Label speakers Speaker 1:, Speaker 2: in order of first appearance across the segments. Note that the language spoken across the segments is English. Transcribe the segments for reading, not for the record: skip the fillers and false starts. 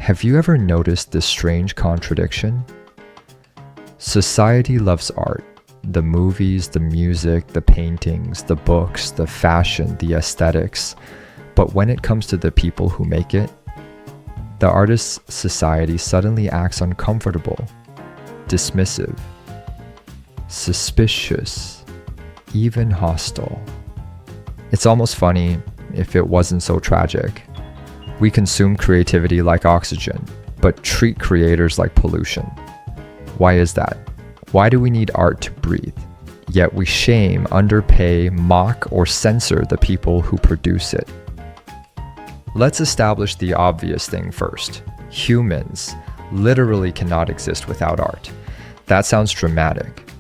Speaker 1: Have you ever noticed this strange contradiction? Society loves art. The movies, the music, the paintings, the books, the fashion, the aesthetics. But when it comes to the people who make it, the artist's society suddenly acts uncomfortable, dismissive, suspicious, even hostile. It's almost funny if it wasn't so tragic. We consume creativity like oxygen, but treat creators like pollution. Why is that? Why do we need art to breathe? Yet we shame, underpay, mock, or censor the people who produce it. Let's establish the obvious thing first. Humans literally cannot exist without art. That sounds dramatic,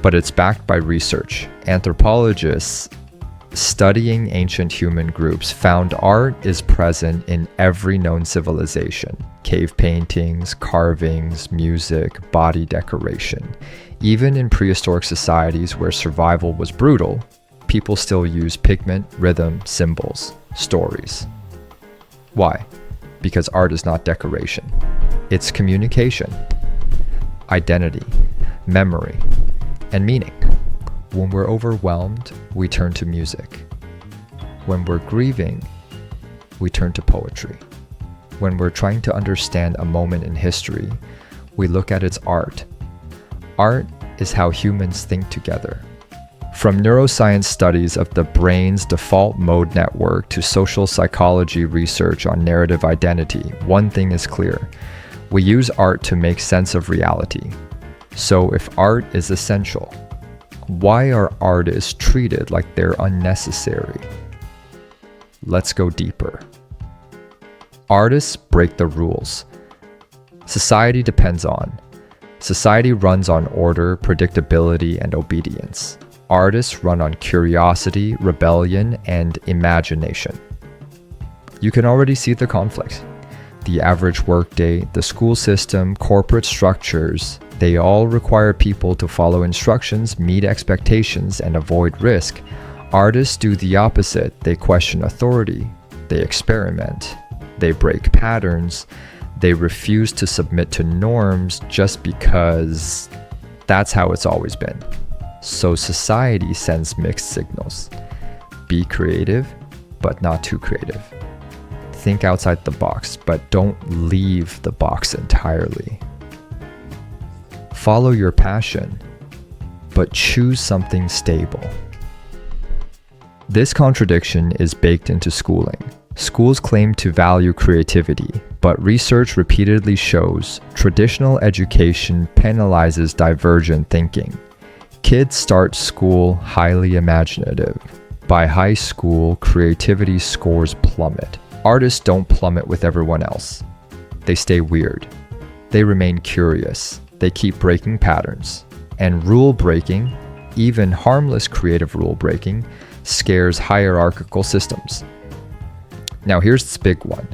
Speaker 1: but it's backed by research. Anthropologists studying ancient human groups found art is present in every known civilization. Cave paintings, carvings, music, body decoration. Even in prehistoric societies where survival was brutal, people still use pigment, rhythm, symbols, stories. Why? Because art is not decoration. It's communication, identity, memory, and meaning. When we're overwhelmed, we turn to music. When we're grieving, we turn to poetry. When we're trying to understand a moment in history, we look at its art. Art is how humans think together. From neuroscience studies of the brain's default mode network to social psychology research on narrative identity, one thing is clear. We use art to make sense of reality. So if art is essential, why are artists treated like they're unnecessary? Let's go deeper. Artists break the rules. Society depends on. Society runs on order, predictability, and obedience. Artists run on curiosity, rebellion, and imagination. You can already see the conflict. The average workday, the school system, corporate structures, they all require people to follow instructions, meet expectations, and avoid risk. Artists do the opposite. They question authority. They experiment. They break patterns. They refuse to submit to norms just because that's how it's always been. So society sends mixed signals. Be creative, but not too creative. Think outside the box, but don't leave the box entirely. Follow your passion, but choose something stable. This contradiction is baked into schooling. Schools claim to value creativity, but research repeatedly shows traditional education penalizes divergent thinking. Kids start school highly imaginative. By high school, creativity scores plummet. Artists don't plummet with everyone else. They stay weird. They remain curious. They keep breaking patterns. And rule breaking, even harmless creative rule breaking, scares hierarchical systems. Now here's this big one.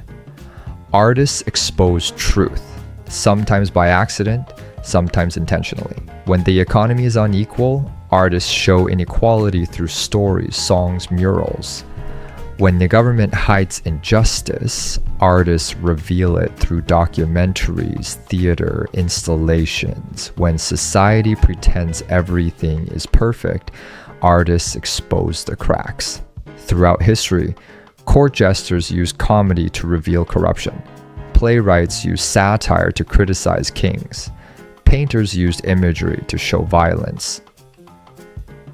Speaker 1: Artists expose truth, sometimes by accident, sometimes intentionally. When the economy is unequal, artists show inequality through stories, songs, murals. When the government hides injustice, artists reveal it through documentaries, theater, installations. When society pretends everything is perfect, artists expose the cracks. Throughout history, court jesters used comedy to reveal corruption. Playwrights used satire to criticize kings. Painters used imagery to show violence.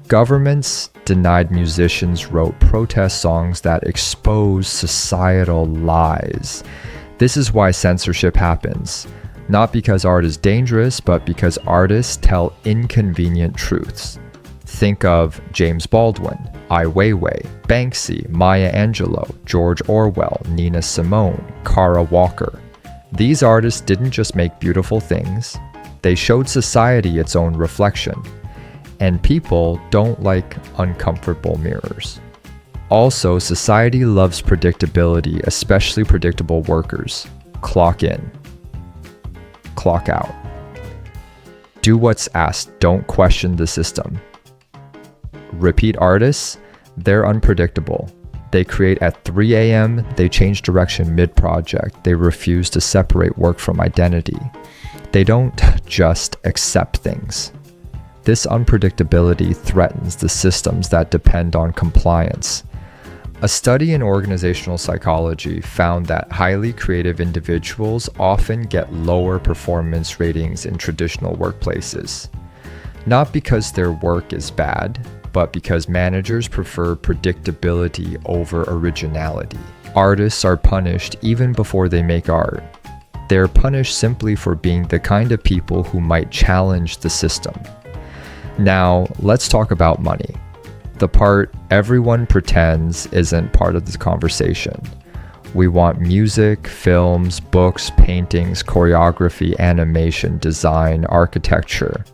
Speaker 1: Governments denied musicians wrote protest songs that expose societal lies. This is why censorship happens. Not because art is dangerous, but because artists tell inconvenient truths. Think of James Baldwin, Ai Weiwei, Banksy, Maya Angelou, George Orwell, Nina Simone, Kara Walker. These artists didn't just make beautiful things, they showed society its own reflection. And people don't like uncomfortable mirrors. Also, society loves predictability, especially predictable workers. Clock in, clock out. Do what's asked, don't question the system. Repeat artists, they're unpredictable, They create at 3 a.m., they change direction mid-project, they refuse to separate work from identity. They don't just accept things. This unpredictability threatens the systems that depend on compliance. A study in organizational psychology found that highly creative individuals often get lower performance ratings in traditional workplaces. Not because their work is bad, but because managers prefer predictability over originality. Artists are punished even before they make art. They're punished simply for being the kind of people who might challenge the system. Now, let's talk about money. The part everyone pretends isn't part of this conversation. We want music, films, books, paintings, choreography, animation, design, architecture.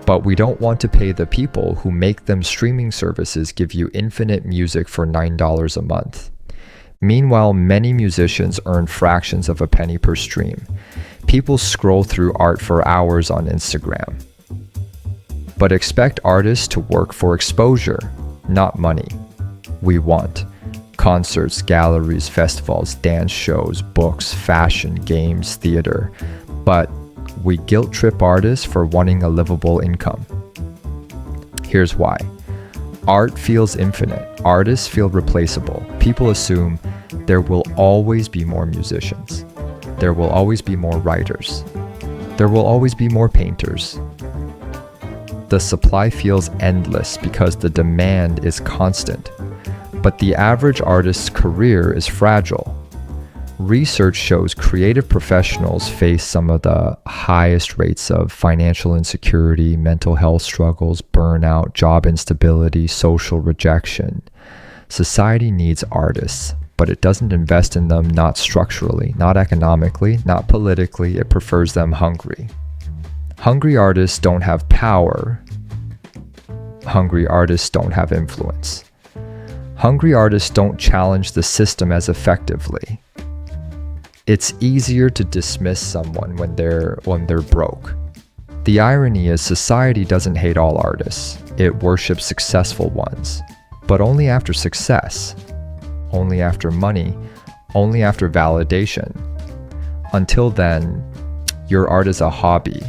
Speaker 1: But we don't want to pay the people who make them. Streaming services give you infinite music for $9 a month. Meanwhile, many musicians earn fractions of a penny per stream. People scroll through art for hours on Instagram. But expect artists to work for exposure, not money. We want concerts, galleries, festivals, dance shows, books, fashion, games, theater. But we guilt trip artists for wanting a livable income. Here's why. Art feels infinite. Artists feel replaceable. People assume there will always be more musicians. There will always be more writers. There will always be more painters. The supply feels endless because the demand is constant. But the average artist's career is fragile. Research shows creative professionals face some of the highest rates of financial insecurity, mental health struggles, burnout, job instability, social rejection. Society needs artists, but it doesn't invest in them, not structurally, not economically, not politically. It prefers them hungry. Hungry artists don't have power. Hungry artists don't have influence. Hungry artists don't challenge the system as effectively. It's easier to dismiss someone when they're broke. The irony is society doesn't hate all artists. It worships successful ones, but only after success, only after money, only after validation. Until then, your art is a hobby.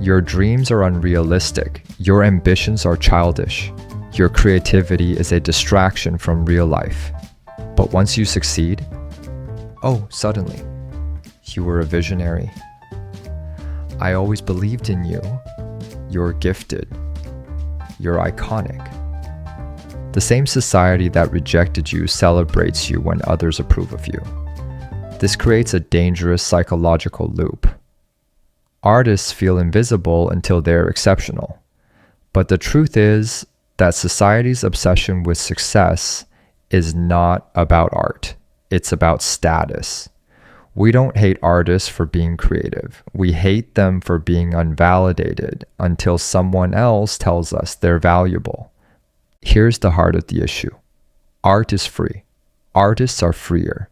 Speaker 1: Your dreams are unrealistic. Your ambitions are childish. Your creativity is a distraction from real life. But once you succeed, oh, suddenly, you were a visionary. I always believed in you. You're gifted. You're iconic. The same society that rejected you celebrates you when others approve of you. This creates a dangerous psychological loop. Artists feel invisible until they're exceptional. But the truth is that society's obsession with success is not about art. It's about status. We don't hate artists for being creative. We hate them for being unvalidated until someone else tells us they're valuable. Here's the heart of the issue. Art is free. Artists are freer.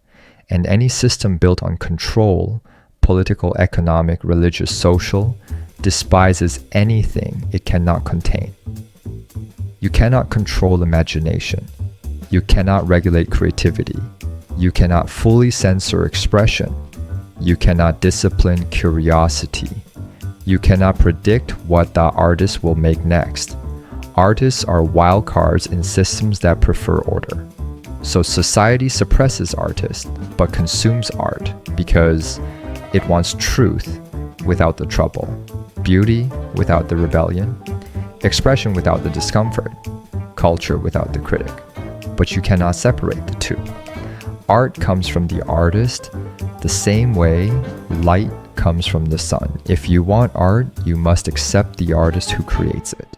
Speaker 1: And any system built on control, political, economic, religious, social, despises anything it cannot contain. You cannot control imagination. You cannot regulate creativity. You cannot fully censor expression. You cannot discipline curiosity. You cannot predict what the artist will make next. Artists are wild cards in systems that prefer order. So society suppresses artists, but consumes art because it wants truth without the trouble, beauty without the rebellion, expression without the discomfort, culture without the critic. But you cannot separate the two. Art comes from the artist the same way light comes from the sun. If you want art, you must accept the artist who creates it.